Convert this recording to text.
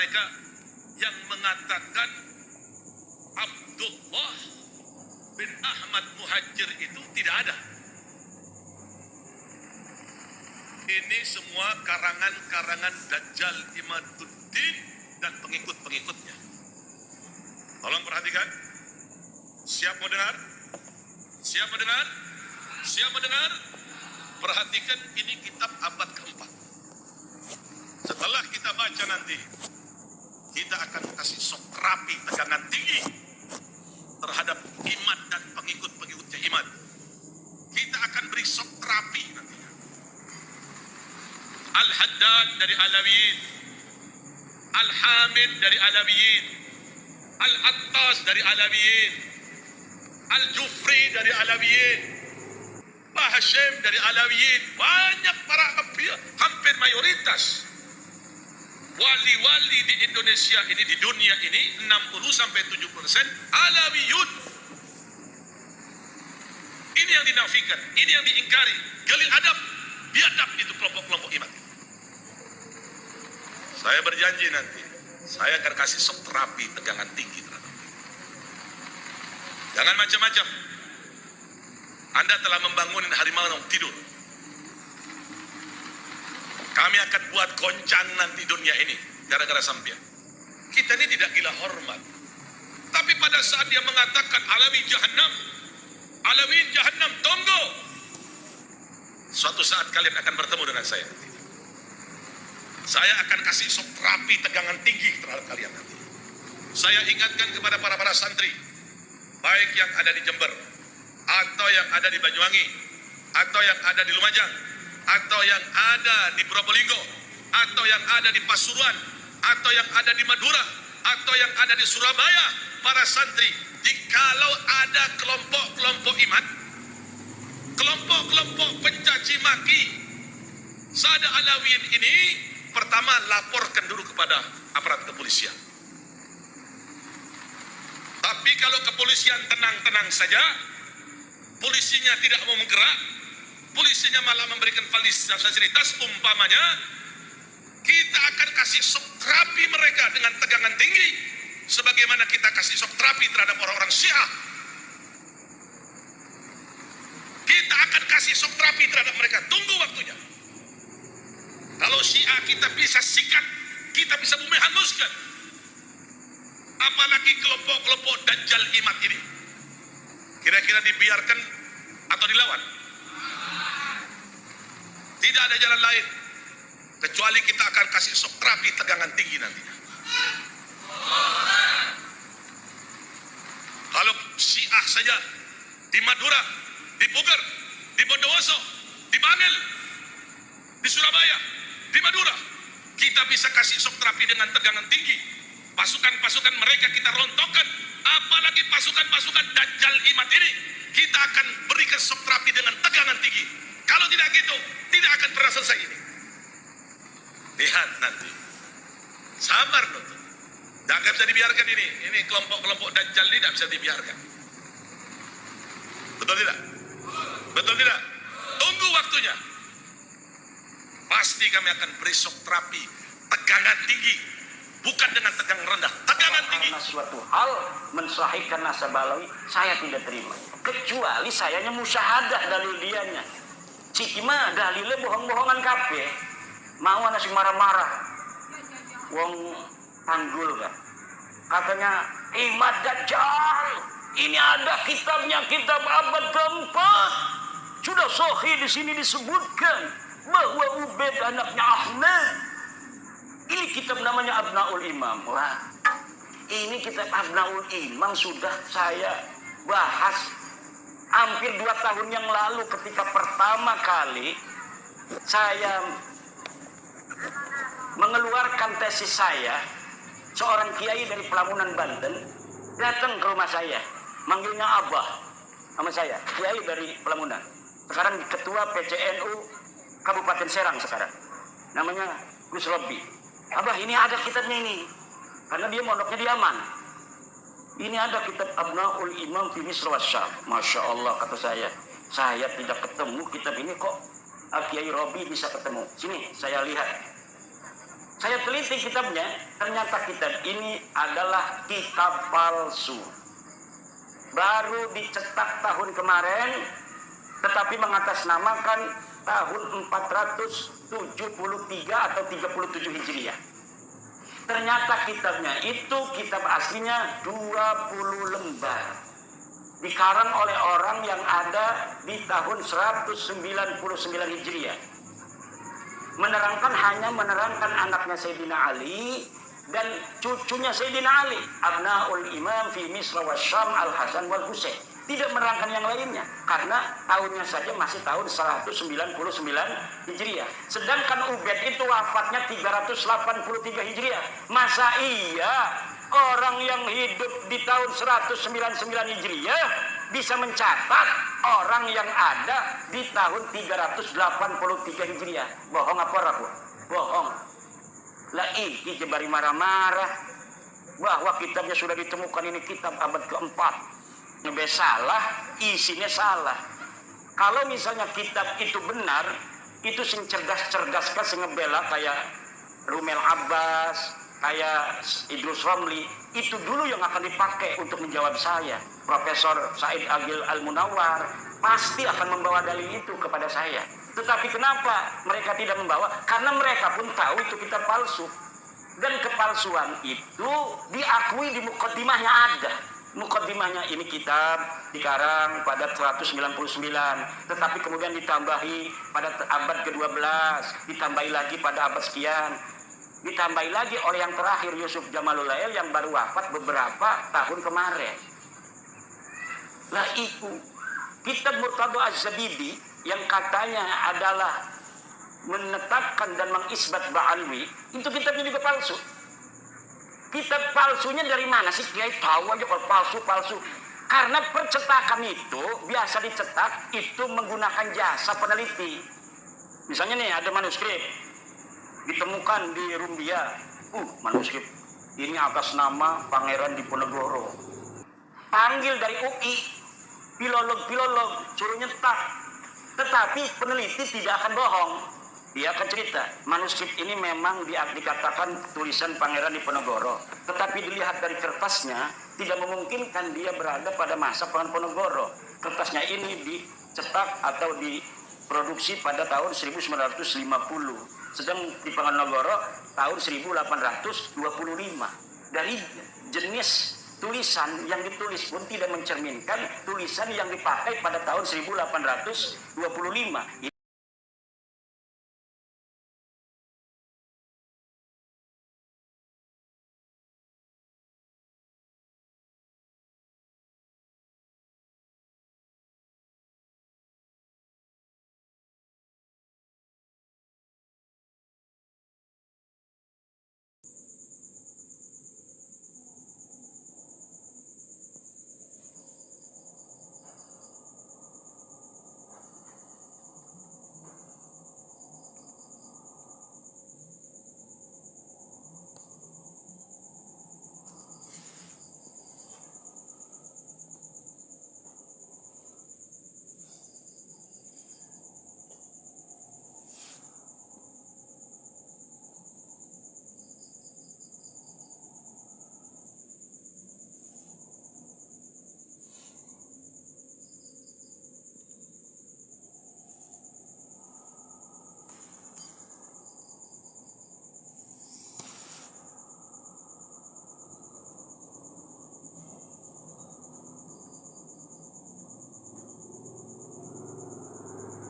mereka yang mengatakan Abdullah bin Ahmad Muhajir itu tidak ada. Ini semua karangan-karangan Dajjal Imaduddin dan pengikut-pengikutnya. Tolong perhatikan. Siap mau dengar? Siap mau dengar? Siap mau dengar? Perhatikan, ini kitab abad keempat. Setelah kita baca nanti, kita akan kasih sok terapi tegangan tinggi terhadap Imad dan pengikut-pengikutnya Imad. Kita akan beri sok terapi nanti. Al-Haddad dari Alawiyin, Al-Hamid dari Alawiyin, Al-Attas dari Alawiyin, Al-Jufri dari Alawiyin, Hashim dari Alawiyin. Banyak para ambiya, hampir mayoritas wali-wali di Indonesia ini, di dunia ini 60-70% Alawiyun. Ini yang dinafikan, ini yang diingkari. Galil adab, biadab itu kelompok-kelompok Imad. Saya berjanji nanti, saya akan kasih shock terapi tegangan tinggi terhadap. Jangan macam-macam. Anda telah membangunin harimau yang tidur. Kami akan buat goncang nanti dunia ini gara-gara sampean. Kita ini tidak gila hormat. Tapi pada saat dia mengatakan Alawi Jahannam, Alawiin Jahannam, tunggu. Suatu saat kalian akan bertemu dengan saya nanti. Saya akan kasih shock terapi tegangan tinggi terhadap kalian nanti. Saya ingatkan kepada para santri, baik yang ada di Jember, atau yang ada di Banyuwangi, atau yang ada di Lumajang, atau yang ada di Probolinggo, atau yang ada di Pasuruan, atau yang ada di Madura, atau yang ada di Surabaya, para santri, jikalau ada kelompok-kelompok iman, kelompok-kelompok pencaci maki Sada Alawiyin ini, pertama laporkan dulu kepada aparat kepolisian. Tapi kalau kepolisian tenang-tenang saja, polisinya tidak mau menggerak, polisinya malah memberikan fasilitas, umpamanya kita akan kasih shock terapi mereka dengan tegangan tinggi, sebagaimana kita kasih shock terapi terhadap orang-orang Syiah. Kita akan kasih shock terapi terhadap mereka. Tunggu waktunya. Kalau Syiah kita bisa sikat, kita bisa bumi hanguskan. Apalagi kelompok-kelompok Dajjal Imad ini. Kira-kira dibiarkan atau dilawan? Tidak ada jalan lain kecuali kita akan kasih shock terapi tegangan tinggi nantinya. Kalau Syiah saja di Madura, di Puger, di Bondowoso, di Bangil, di Surabaya, di Madura, kita bisa kasih shock terapi dengan tegangan tinggi. Pasukan-pasukan mereka kita rontokkan, apalagi pasukan-pasukan Dajjal Imad ini, kita akan berikan shock terapi dengan tegangan tinggi. Kalau tidak gitu, tidak akan pernah selesai ini. Lihat nanti. Sabar dong. Tidak bisa dibiarkan ini. Ini kelompok-kelompok Dajjal ini tidak bisa dibiarkan. Betul tidak? Betul tidak? Tunggu waktunya. Pasti kami akan beri shock terapi tegangan tinggi. Bukan dengan tegangan rendah, tegangan tinggi. Karena suatu hal mensahihkan nasab Alawi, saya tidak terima. Kecuali sayanya musyahadah dalil dianya. Ciki mah dalilnya bohong-bohongan kabeh. Mau ana sing marah-marah. Wong tanggul kan. Katanya Imad Dajjal. Ini ada kitabnya, kitab abad keempat. Sudah sahih di sini disebutkan bahwa Ubaid anaknya Ahmad. Ini kitab namanya Abnaul Imam. Wah, ini kitab Abnaul Imam sudah saya bahas hampir 2 tahun yang lalu ketika pertama kali saya mengeluarkan tesis saya. Seorang kiai dari Pelamunan, Banten datang ke rumah saya, manggilnya Abah sama saya, kiai dari Pelamunan. Sekarang ketua PCNU Kabupaten Serang sekarang. Namanya Gus Robi. Abah, ini ada kitabnya ini. Karena dia mondoknya di Yaman. Ini ada kitab Abnaul Imam fi Misr wa Syam. Masya Allah, kata saya. Saya tidak ketemu kitab ini kok. Kiai Robi bisa ketemu. Sini, saya lihat. Saya teliti kitabnya, ternyata kitab ini adalah kitab palsu. Baru dicetak tahun kemarin, tetapi mengatasnamakan tahun 473 atau 37 Hijriah. Ternyata kitabnya itu, kitab aslinya 20 lembar. Dikarang oleh orang yang ada di tahun 199 Hijriah. Hanya menerangkan anaknya Sayyidina Ali dan cucunya Sayyidina Ali, Abnaul Imam fi Misra wa Syam Al-Hasan wal Husain. Tidak menerangkan yang lainnya karena tahunnya saja masih tahun 199 Hijriah. Sedangkan Ubaid itu wafatnya 383 Hijriah. Masa iya orang yang hidup di tahun 199 Hijriah bisa mencatat orang yang ada di tahun 383 Hijriah? Bohong apa ragu? Bohong. Lah iki jebari marah-marah bahwa kitabnya sudah ditemukan, ini kitab abad keempat. Nebe salah, isinya salah. Kalau misalnya kitab itu benar, itu sing cerdas-cerdas kan sing ngebela kayak Rumel Abbas, kayak Idrus Romli, itu dulu yang akan dipakai untuk menjawab saya. Profesor Said Agil Al-Munawar pasti akan membawa dalil itu kepada saya. Tetapi kenapa mereka tidak membawa? Karena mereka pun tahu itu kitab palsu. Dan kepalsuan itu diakui di mukaddimahnya ada. Mukaddimahnya ini kitab dikarang pada 199, tetapi kemudian ditambahi pada abad ke-12, ditambahi lagi pada abad sekian, ditambahi lagi oleh yang terakhir Yusuf Jamalul Lail yang baru wafat beberapa tahun kemarin. Nah itu kitab Murtadha Az-Zabidi yang katanya adalah menetapkan dan mengisbat Ba'alwi, itu kitabnya juga palsu. Kitab palsunya dari mana sih? Kiai tahu aja kalau palsu-palsu. Karena percetakan itu biasa dicetak itu menggunakan jasa peneliti. Misalnya nih ada manuskrip ditemukan di Rumbia. Manuskrip ini atas nama Pangeran Diponegoro. Panggil dari UI, filolog suruh nyetak. Tetapi peneliti tidak akan bohong. Dia akan cerita, manuskrip ini memang dikatakan tulisan Pangeran Diponegoro, tetapi dilihat dari kertasnya tidak memungkinkan dia berada pada masa Pangeran Diponegoro. Kertasnya ini dicetak atau diproduksi pada tahun 1950, sedang Diponegoro tahun 1825. Dari jenis tulisan yang ditulis pun tidak mencerminkan tulisan yang dipakai pada tahun 1825.